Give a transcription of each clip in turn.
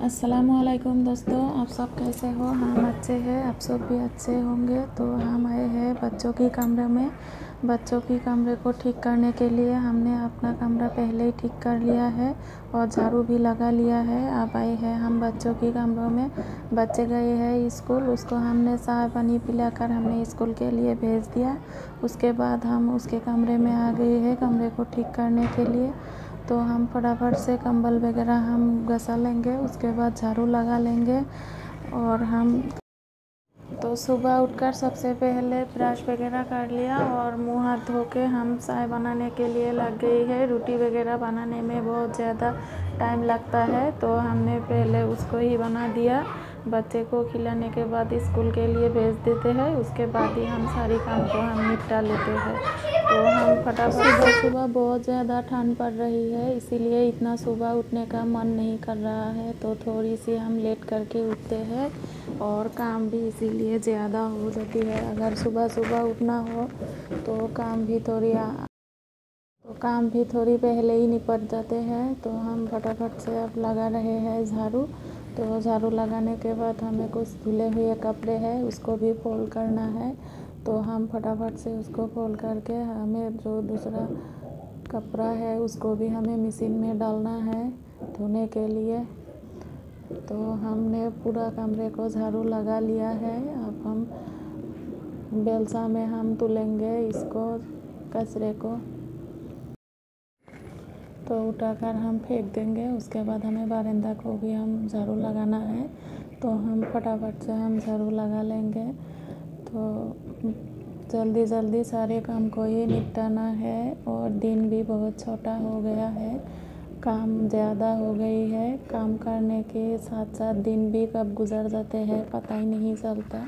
अस्सलामुअलैकुम दोस्तों, आप सब कैसे हो। हम अच्छे हैं, आप सब भी अच्छे होंगे। तो हम आए हैं बच्चों की कमरे में। बच्चों की कमरे को ठीक करने के लिए हमने अपना कमरा पहले ही ठीक कर लिया है और झाड़ू भी लगा लिया है। अब आए हैं हम बच्चों की कमरों में। बच्चे गए हैं स्कूल, उसको हमने चाय पानी पिलाकर हमने स्कूल के लिए भेज दिया। उसके बाद हम उसके कमरे में आ गए हैं कमरे को ठीक करने के लिए। तो हम फटाफट से कंबल वगैरह हम घसा लेंगे, उसके बाद झाड़ू लगा लेंगे। और हम तो सुबह उठकर सबसे पहले ब्रश वगैरह कर लिया और मुंह हाथ धो के हम चाय बनाने के लिए लग गई है। रोटी वगैरह बनाने में बहुत ज़्यादा टाइम लगता है, तो हमने पहले उसको ही बना दिया। बच्चे को खिलाने के बाद स्कूल के लिए भेज देते हैं, उसके बाद ही हम सारी काम को हम निपटा लेते हैं। तो हम फटाफट सुबह बहुत ज़्यादा ठंड पड़ रही है, इसीलिए इतना सुबह उठने का मन नहीं कर रहा है। तो थोड़ी सी हम लेट करके उठते हैं और काम भी इसीलिए ज़्यादा हो जाती है। अगर सुबह सुबह उठना हो तो काम भी थोड़ी पहले ही निपट जाते हैं। तो हम फटाफट से अब लगा रहे हैं झाड़ू। तो झाड़ू लगाने के बाद हमें कुछ धुले हुए कपड़े हैं, उसको भी फोल्ड करना है। तो हम फटाफट से उसको फोल्ड करके हमें जो दूसरा कपड़ा है उसको भी हमें मशीन में डालना है धोने के लिए। तो हमने पूरा कमरे को झाड़ू लगा लिया है। अब हम बेलसा में हम धुलेंगे इसको कचरे को। तो उठाकर हम फेंक देंगे। उसके बाद हमें बारांदा को भी हम झाड़ू लगाना है। तो हम फटाफट से हम झाड़ू लगा लेंगे। तो जल्दी जल्दी सारे काम को ही निपटाना है और दिन भी बहुत छोटा हो गया है, काम ज़्यादा हो गई है। काम करने के साथ साथ दिन भी कब गुजर जाते हैं पता ही नहीं चलता,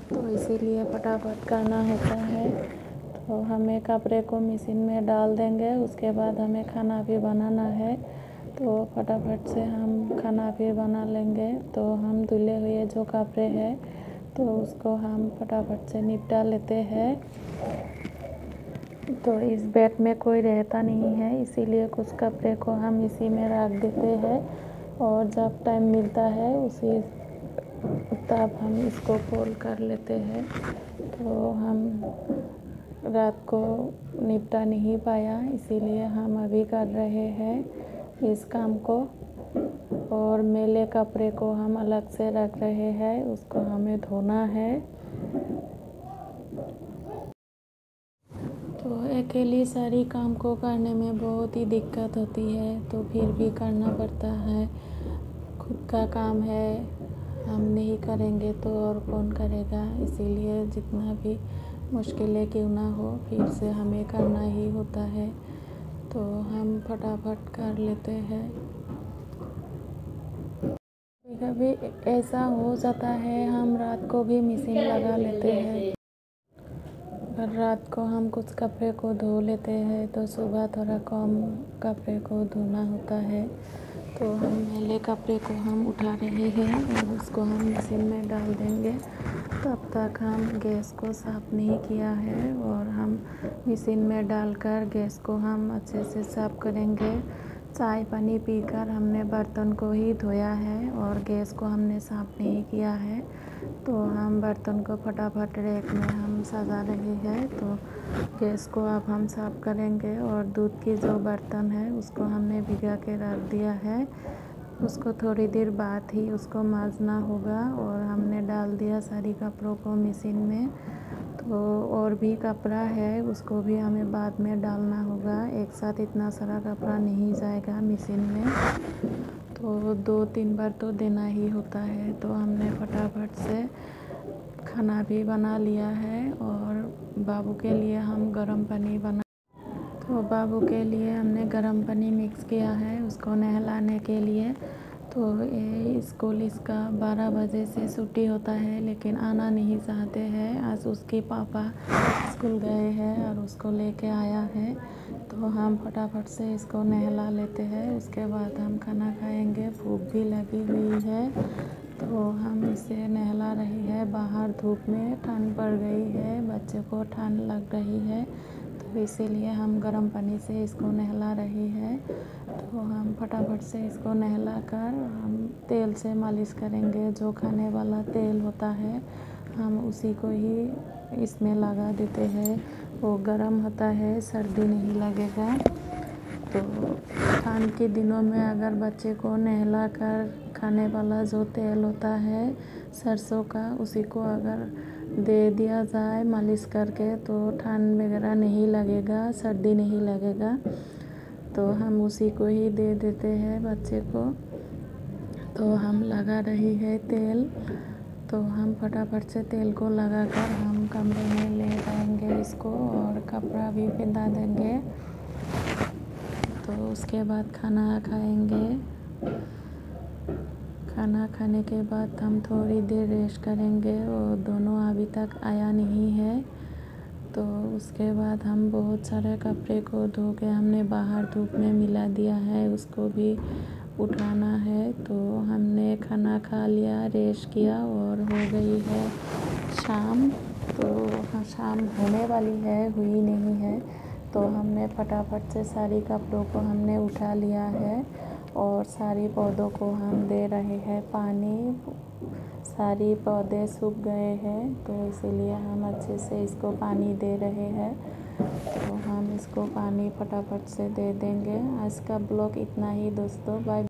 तो इसीलिए फटाफट करना होता है। तो हमें कपड़े को मशीन में डाल देंगे, उसके बाद हमें खाना भी बनाना है। तो फटाफट से हम खाना भी बना लेंगे। तो हम धुले हुए जो कपड़े हैं तो उसको हम फटाफट से निपटा लेते हैं। तो इस बेड में कोई रहता नहीं है, इसीलिए कुछ कपड़े को हम इसी में रख देते हैं और जब टाइम मिलता है उसी तब हम इसको फोल्ड कर लेते हैं। तो हम रात को निपटा नहीं पाया, इसीलिए हम अभी कर रहे हैं इस काम को। और मैले कपड़े को हम अलग से रख रहे हैं, उसको हमें धोना है। तो अकेली सारी काम को करने में बहुत ही दिक्कत होती है, तो फिर भी करना पड़ता है। खुद का काम है, हम नहीं करेंगे तो और कौन करेगा। इसीलिए जितना भी मुश्किलें क्यों ना हो फिर से हमें करना ही होता है। तो हम फटाफट कर लेते हैं। कभी ऐसा हो जाता है हम रात को भी मशीन लगा लेते हैं, पर रात को हम कुछ कपड़े को धो लेते हैं तो सुबह थोड़ा कम कपड़े को धोना होता है। तो हम मैले कपड़े को हम उठा रहे हैं और उसको हम मशीन में डाल देंगे। तब तक हम गैस को साफ़ नहीं किया है और हम मशीन में डालकर गैस को हम अच्छे से साफ़ करेंगे। चाय पानी पीकर हमने बर्तन को ही धोया है और गैस को हमने साफ़ नहीं किया है। तो हम बर्तन को फटाफट रैक में हम सजा रहे हैं। तो गैस को अब हम साफ़ करेंगे और दूध की जो बर्तन है उसको हमने भिगा के रख दिया है, उसको थोड़ी देर बाद ही उसको मांजना होगा। और हमने डाल दिया सारी कपड़ों को मशीन में। तो और भी कपड़ा है उसको भी हमें बाद में डालना होगा, एक साथ इतना सारा कपड़ा नहीं जाएगा मशीन में, तो 2-3 बार तो देना ही होता है। तो हमने फटाफट से खाना भी बना लिया है और बाबू के लिए हम गर्म पानी तो बाबू के लिए हमने गर्म पानी मिक्स किया है उसको नहलाने के लिए। तो ये स्कूल इसका 12 बजे से छुट्टी होता है, लेकिन आना नहीं चाहते हैं। आज उसके पापा स्कूल गए हैं और उसको लेके आया है। तो हम फटाफट से इसको नहला लेते हैं, उसके बाद हम खाना खाएंगे। भूख भी लगी हुई है तो हम इसे नहला रही है। बाहर धूप में ठंड पड़ गई है, बच्चे को ठंड लग रही है, तो तो इसीलिए हम गर्म पानी से इसको नहला रही है। तो हम फटाफट से इसको नहला कर हम तेल से मालिश करेंगे। जो खाने वाला तेल होता है हम उसी को ही इसमें लगा देते हैं। वो गर्म होता है, सर्दी नहीं लगेगा। तो ठंड के दिनों में अगर बच्चे को नहला कर खाने वाला जो तेल होता है सरसों का, उसी को अगर दे दिया जाए मालिश करके तो ठंड वगैरह नहीं लगेगा, सर्दी नहीं लगेगा। तो हम उसी को ही दे देते हैं बच्चे को। तो हम लगा रही है तेल। तो हम फटाफट से तेल को लगाकर हम कमरे में ले जाएंगे इसको और कपड़ा भी पिंधा देंगे। तो उसके बाद खाना खाएंगे। खाना खाने के बाद हम थोड़ी देर रेस्ट करेंगे और दोनों अभी तक आया नहीं है। तो उसके बाद हम बहुत सारे कपड़े को धो के हमने बाहर धूप में मिला दिया है, उसको भी उठाना है। तो हमने खाना खा लिया, रेस्ट किया और हो गई है शाम। तो हाँ, शाम होने वाली है, हुई नहीं है। तो हमने फटाफट से सारी कपड़ों को हमने उठा लिया है और सारी पौधों को हम दे रहे हैं पानी। सारी पौधे सूख गए हैं तो इसीलिए हम अच्छे से इसको पानी दे रहे हैं। तो हम इसको पानी फटाफट से दे देंगे। आज का ब्लॉग इतना ही दोस्तों, बाय।